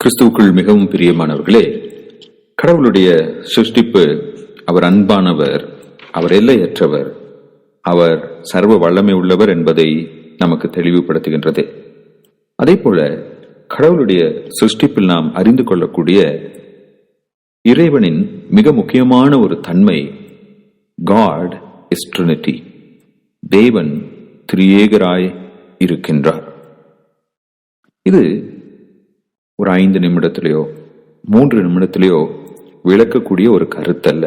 கிறிஸ்துவுக்குள் மிகவும் பிரியமானவர்களே, கடவுளுடைய சிருஷ்டிப்பு, அவர் அன்பானவர், அவர் எல்லையற்றவர், அவர் சர்வ வல்லமை உள்ளவர் என்பதை நமக்கு தெளிவுபடுத்துகின்றது. அதே போல கடவுளுடைய சிருஷ்டிப்பில் நாம் அறிந்து கொள்ளக்கூடிய இறைவனின் மிக முக்கியமான ஒரு தன்மை, காட் இஸ் ட்ரினிட்டி. தேவன் திரியேகராய் இருக்கின்றார். இது ஒரு 5 நிமிடத்திலேயோ 3 நிமிடத்திலேயோ விளக்கக்கூடிய ஒரு கருத்தல்ல.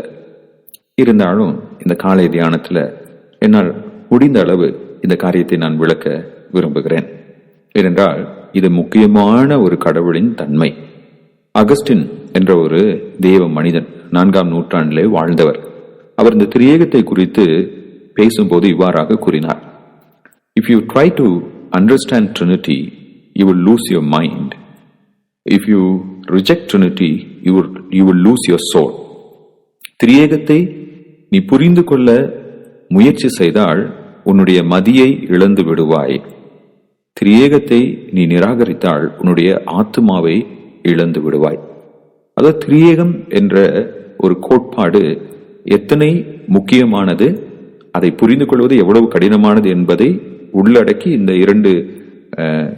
இருந்தாலும் இந்த காலை தியானத்தில் என்னால் முடிந்த அளவு இந்த காரியத்தை நான் விளக்க விரும்புகிறேன். ஏனென்றால் இது முக்கியமான ஒரு கடவுளின் தன்மை. அகஸ்டின் என்ற ஒரு தேவ மனிதன் 4ஆம் நூற்றாண்டிலே வாழ்ந்தவர். அவர் இந்த திரியேகத்தை குறித்து பேசும்போது இவ்வாறாக கூறினார்: If you try to understand Trinity, you will lose your mind. If you reject Trinity, you will lose your soul. திரியேகத்தை நீ புரிந்து கொள்ள முயற்சி செய்தால் உன்னுடைய மதியை இழந்து விடுவாய். திரியேகத்தை நீ நிராகரித்தால் உன்னுடைய ஆத்மாவை இழந்து விடுவாய். அதாவது திரியேகம் என்ற ஒரு கோட்பாடு எத்தனை முக்கியமானது, அதை புரிந்து கொள்வது எவ்வளவு கடினமானது என்பதை உள்ளடக்கி இந்த 2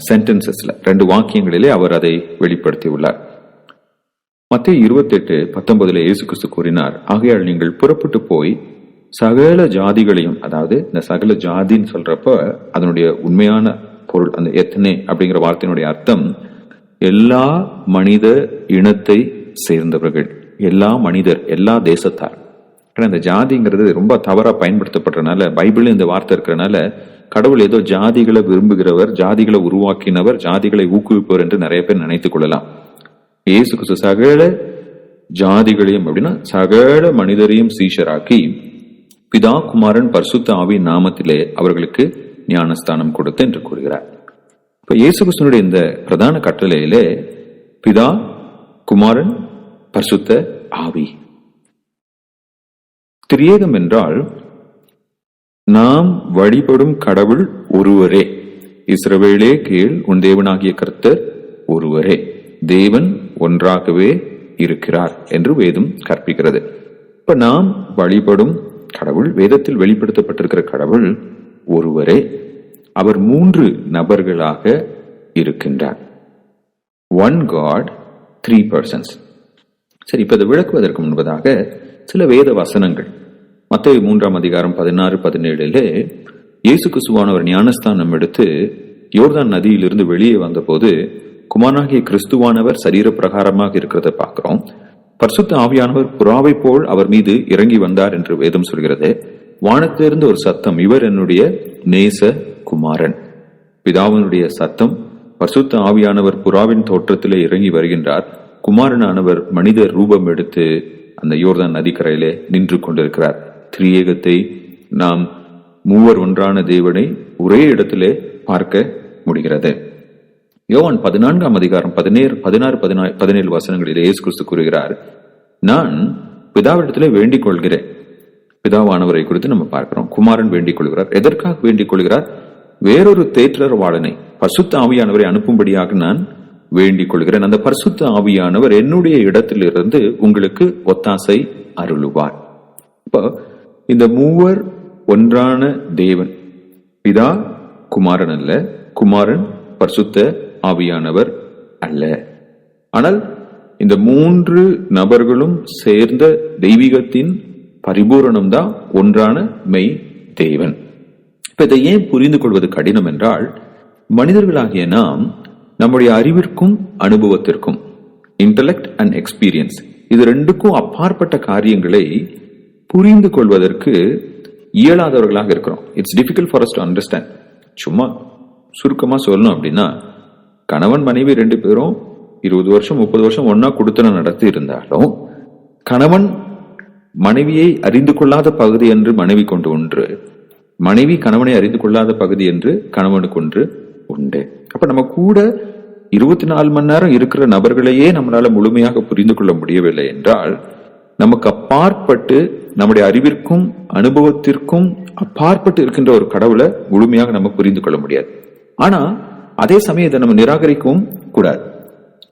சென்டென்சஸ்ல 2 வாக்கியங்களிலே அவர் அதை வெளிப்படுத்தியுள்ளார். மத்தேயு 28:19 இயேசு கிறிஸ்து கூறினார்: ஆகையால் நீங்கள் புறப்பட்டு போய் சகல ஜாதிகளையும், அதாவது இந்த சகல ஜாதின்னு சொல்றப்ப அதனுடைய உண்மையான பொருள், அந்த எத்தனை அப்படிங்கிற வார்த்தையினுடைய அர்த்தம் எல்லா மனித இனத்தை சேர்ந்தவர்கள், எல்லா மனிதர், எல்லா தேசத்தார். ஏன்னா இந்த ஜாதிங்கிறது ரொம்ப தவறா பயன்படுத்தப்படுறதுனால, பைபிள் இந்த வார்த்தை இருக்கிறனால கடவுள் ஏதோ ஜாதிகளை விரும்புகிறவர், ஜாதிகளை உருவாக்கினவர், ஜாதிகளை ஊக்குவிப்பவர் என்று நிறைய பேர் நினைத்துக் கொள்ளலாம். இயேசு கிறிஸ்து சகல ஜாதிகளையும், அப்படின்னா சகல மனிதரையும் சீஷராக்கி பிதா குமாரன் பரிசுத்த ஆவியின் நாமத்திலே அவர்களுக்கு ஞானஸ்தானம் கொடுத்து என்று கூறுகிறார். இப்ப இயேசு கிறிஸ்துனுடைய இந்த பிரதான கட்டளையிலே பிதா குமாரன் பரிசுத்த ஆவி. திரியேகம் என்றால் நாம் வழிபடும் கடவுள் ஒருவரே. இஸ்ரவேலே கேள், உன் தேவனாகிய கர்த்தர் ஒருவரே, தேவன் ஒன்றாகவே இருக்கிறார் என்று வேதம் கற்பிக்கிறது. இப்ப நாம் வழிபடும் கடவுள், வேதத்தில் வெளிப்படுத்தப்பட்டிருக்கிற கடவுள் ஒருவரே. அவர் 3 நபர்களாக இருக்கின்றார். 1 God, 3 persons. சரி, இப்ப இதை விளக்குவதற்கு முன்பதாக சில வேத வசனங்கள். மத்தேயு 3ஆம் அதிகாரம் 16-17 இயேசு கிறிஸ்துவானவர் ஞானஸ்தானம் எடுத்து யோர்தான் நதியிலிருந்து வெளியே வந்தபோது குமாரனாகிய கிறிஸ்துவானவர் சரீர பிரகாரமாக இருக்கிறத பார்க்கிறோம். பரிசுத்த ஆவியானவர் புறாவை போல் அவர் மீது இறங்கி வந்தார் என்று வேதம் சொல்கிறது. வானத்திலிருந்து ஒரு சத்தம், இவர் என்னுடைய நேச குமாரன். பிதாவினுடைய சத்தம். பரிசுத்த ஆவியானவர் புறாவின் தோற்றத்திலே இறங்கி வருகின்றார். குமாரனானவர் மனித ரூபம் எடுத்து அந்த யோர்தான் நதிக்கரையிலே நின்று கொண்டிருக்கிறார். திரியேகத்தை நாம் மூவர் ஒன்றான தேவனை ஒரே இடத்திலே பார்க்க முடிகிறது. யோவான் 14ஆம் அதிகாரம் 16-17 வசனங்களிலே இயேசு கிறிஸ்து கூறுகிறார்: நான் பிதாவிடத்திலே வேண்டிக் கொள்கிறேன். பிதாவானவரை குறித்து நம்ம பார்க்கிறோம். குமாரன் வேண்டிக் கொள்கிறார். எதற்காக வேண்டிக் கொள்கிறார்? வேறொரு தேற்றரவாளனை, பரிசுத்த ஆவியானவரை அனுப்பும்படியாக நான் வேண்டிக் கொள்கிறேன். அந்த பரிசுத்த ஆவியானவர் என்னுடைய இடத்திலிருந்து உங்களுக்கு ஒத்தாசை அருளுவார். இப்போ இந்த மூவர் ஒன்றான தேவன் பிதா குமாரன் அல்ல, குமாரன் பரிசுத்த ஆவியானவர் அல்ல. ஆனால் இந்த 3 நபர்களும் சேர்ந்த தெய்வீகத்தின் பரிபூரணம் தான் ஒன்றான மெய் தேவன். இப்ப இதை ஏன் புரிந்து கொள்வது கடினம் என்றால், மனிதர்களாகிய நாம் நம்முடைய அறிவிற்கும் அனுபவத்திற்கும், இன்டலெக்ட் அண்ட் எக்ஸ்பீரியன்ஸ், இது 2க்கும் அப்பாற்பட்ட காரியங்களை புரிந்து கொள்வதற்கு இயலாதவர்களாக இருக்கிறோம். It's difficult for us to understand. சும்மா சுருக்கமா சொல்லணும் அப்படின்னா, கணவன் மனைவி 2 பேரும் 20 வருஷம் 30 வருஷம் ஒன்னா கொடுத்தன நடத்தி இருந்தாலும், கணவன் மனைவியை அறிந்து கொள்ளாத பகுதி என்று மனைவி கொண்டு ஒன்று, மனைவி கணவனை அறிந்து கொள்ளாத பகுதி என்று கணவனுக்கு ஒன்று உண்டு. அப்ப நம்ம கூட 24 மணி நேரம் இருக்கிற நபர்களையே நம்மளால முழுமையாக புரிந்து கொள்ள முடியவில்லை என்றால், நமக்கு அப்பாற்பட்டு, நம்முடைய அறிவிற்கும் அனுபவத்திற்கும் அப்பாற்பட்டு இருக்கின்ற ஒரு கடவுளை முழுமையாக நம்ம புரிந்து கொள்ள முடியாது. ஆனா அதே சமயம் இதை நம்ம நிராகரிக்கவும் கூடாது.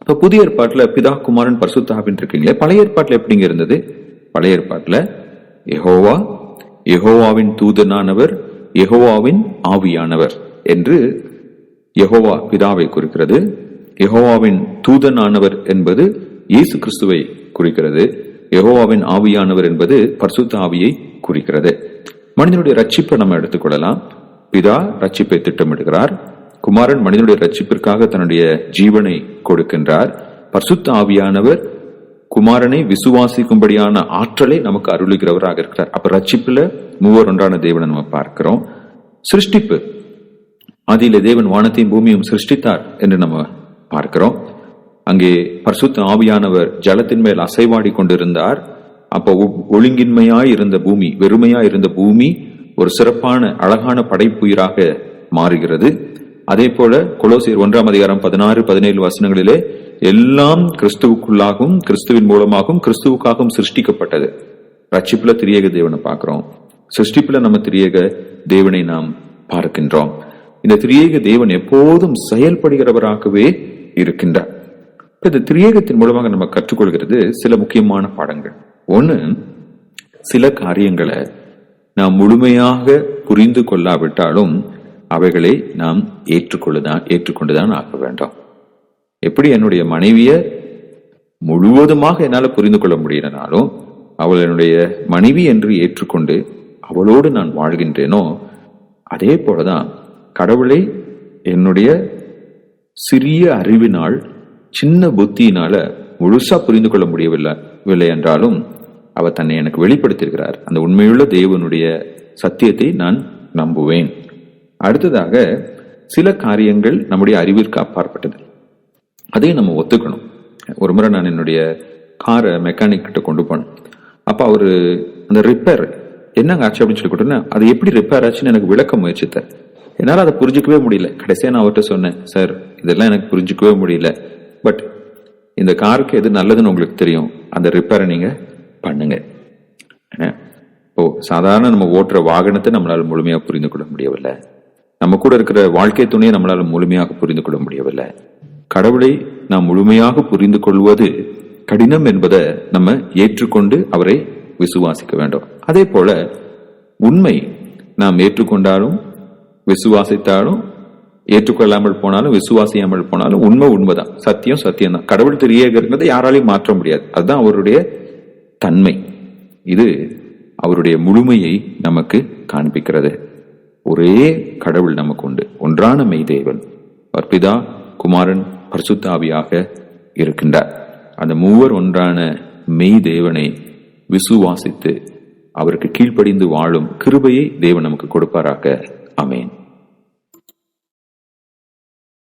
இப்ப புதிய ஏற்பாட்டுல பிதா குமாரன் பரிசுத்த ஆவின்னு இருக்கீங்களே, பழைய ஏற்பாட்டுல எப்படிங்க இருந்தது? பழைய ஏற்பாட்டுல யெகோவா, யெகோவாவின் தூதனானவர், யெகோவாவின் ஆவியானவர் என்று யெகோவா பிதாவை குறிக்கிறது. யெகோவாவின் தூதனானவர் என்பது இயேசு கிறிஸ்துவை குறிக்கிறது. யெகோவாவின் ஆவியானவர் என்பது பரிசுத்த ஆவியை குறிக்கிறது. மனிதனுடைய ரட்சிப்பை நம்ம எடுத்துக்கொள்ளலாம். பிதா ரட்சிப்பை திட்டமிடுகிறார். குமாரன் மனிதனுடைய ரட்சிப்பிற்காக தன்னுடைய ஜீவனை கொடுக்கின்றார். பரிசுத்த ஆவியானவர் குமாரனை விசுவாசிக்கும்படியான ஆற்றலை நமக்கு அருளுகிறவராக இருக்கிறார். அப்ப ரட்சிப்புல மூவர் ஒன்றான தேவனை நம்ம பார்க்கிறோம். சிருஷ்டிப்பு, ஆதியிலே தேவன் வானத்தையும் பூமியும் சிருஷ்டித்தார் என்று நம்ம பார்க்கிறோம். அங்கே பரிசுத்த ஆவியானவர் ஜலத்தின் மேல் அசைவாடி கொண்டிருந்தார். அப்ப ஒழுங்கின்மையாய் இருந்த பூமி, வெறுமையாய் இருந்த பூமி ஒரு சிறப்பான அழகான படைப்புயிராக மாறுகிறது. அதே போல கொலோசியர் 1:16-17 வசனங்களிலே எல்லாம் கிறிஸ்துவுக்குள்ளாகவும் கிறிஸ்துவின் மூலமாகவும் கிறிஸ்துவுக்காகவும் சிருஷ்டிக்கப்பட்டது. ரட்சிப்புல திரியேக தேவனை பார்க்கிறோம். சிருஷ்டிப்புல நம்ம திரியேக தேவனை நாம் பார்க்கின்றோம். இந்த திரியேக தேவன் எப்போதும் செயல்படுகிறவராகவே இருக்கின்றார். இந்த திரியேகத்தின் மூலமாக நம்ம கற்றுக்கொள்கிறது சில முக்கியமான பாடங்கள். ஒண்ணு, சில காரியங்களை நாம் முழுமையாக புரிந்து கொள்ளாவிட்டாலும் அவைகளை நாம் ஏற்றுக்கொண்டுதான் ஆக வேண்டும். எப்படி என்னுடைய மனைவிய முழுவதுமாக என்னால் புரிந்து கொள்ள முடியலனாலும் அவள் என்னுடைய மனைவி என்று ஏற்றுக்கொண்டு அவளோடு நான் வாழ்கின்றேனோ, அதே போலதான் கடவுளை என்னுடைய சிறிய அறிவினால், சின்ன புத்தியினால முழுசா புரிந்து கொள்ள முடியவில்லை என்றாலும் அவர் தன்னை எனக்கு வெளிப்படுத்தியிருக்கிறார். அந்த உண்மையுள்ள தேவனுடைய சத்தியத்தை நான் நம்புவேன். அடுத்ததாக, சில காரியங்கள் நம்முடைய அறிவிற்கு அப்பாற்பட்டது, அதையும் நம்ம ஒத்துக்கணும். ஒரு முறை நான் என்னுடைய காரை மெக்கானிக் கிட்ட கொண்டு போனேன். அப்ப அவரு அந்த ரிப்பேர் என்னங்க ஆச்சு அப்படின்னு சொல்லி கொடுத்தேன்னா, அது எப்படி ரிப்பேர் ஆச்சுன்னு எனக்கு விளக்க முயற்சித்தார். என்னால அதை புரிஞ்சுக்கவே முடியல. கடைசியா நான் அவர்கிட்ட சொன்னேன், சார் இதெல்லாம் எனக்கு புரிஞ்சுக்கவே முடியல, பட் இந்த காருக்கு எது நல்லதுன்னு உங்களுக்கு தெரியும், அந்த ரிப்பேரை நீங்க பண்ணுங்க. சாதாரண நம்ம ஓட்டுற வாகனத்தை நம்மளால முழுமையாக புரிந்து கொள்ள முடியவில்லை. நம்ம கூட இருக்கிற வாழ்க்கை துணையை நம்மளால முழுமையாக புரிந்து கொள்ள முடியவில்லை. கடவுளை நாம் முழுமையாக புரிந்து கொள்வது கடினம் என்பதை நம்ம ஏற்றுக்கொண்டு அவரை விசுவாசிக்க வேண்டும். அதே போல உண்மை நாம் ஏற்றுக்கொண்டாலும் விசுவாசித்தாலும், ஏற்றுக்கொள்ளாமல் போனாலும் விசுவாசியாமல் போனாலும் உண்மை உண்மைதான், சத்தியம் சத்தியம்தான். கடவுள் திரியேகங்கிறதை யாராலையும் மாற்ற முடியாது. அதுதான் அவருடைய தன்மை. இது அவருடைய முழுமையை நமக்கு காண்பிக்கிறது. ஒரே கடவுள் நமக்கு உண்டு, ஒன்றான மெய் தேவன். அவர் பிதா, குமாரன், பரிசுத்த ஆவியாக இருக்கின்றார். அந்த மூவர் ஒன்றான மெய் தேவனை விசுவாசித்து அவருக்கு கீழ்ப்படிந்து வாழும் கிருபையை தேவன் நமக்கு கொடுப்பாராக. ஆமென்.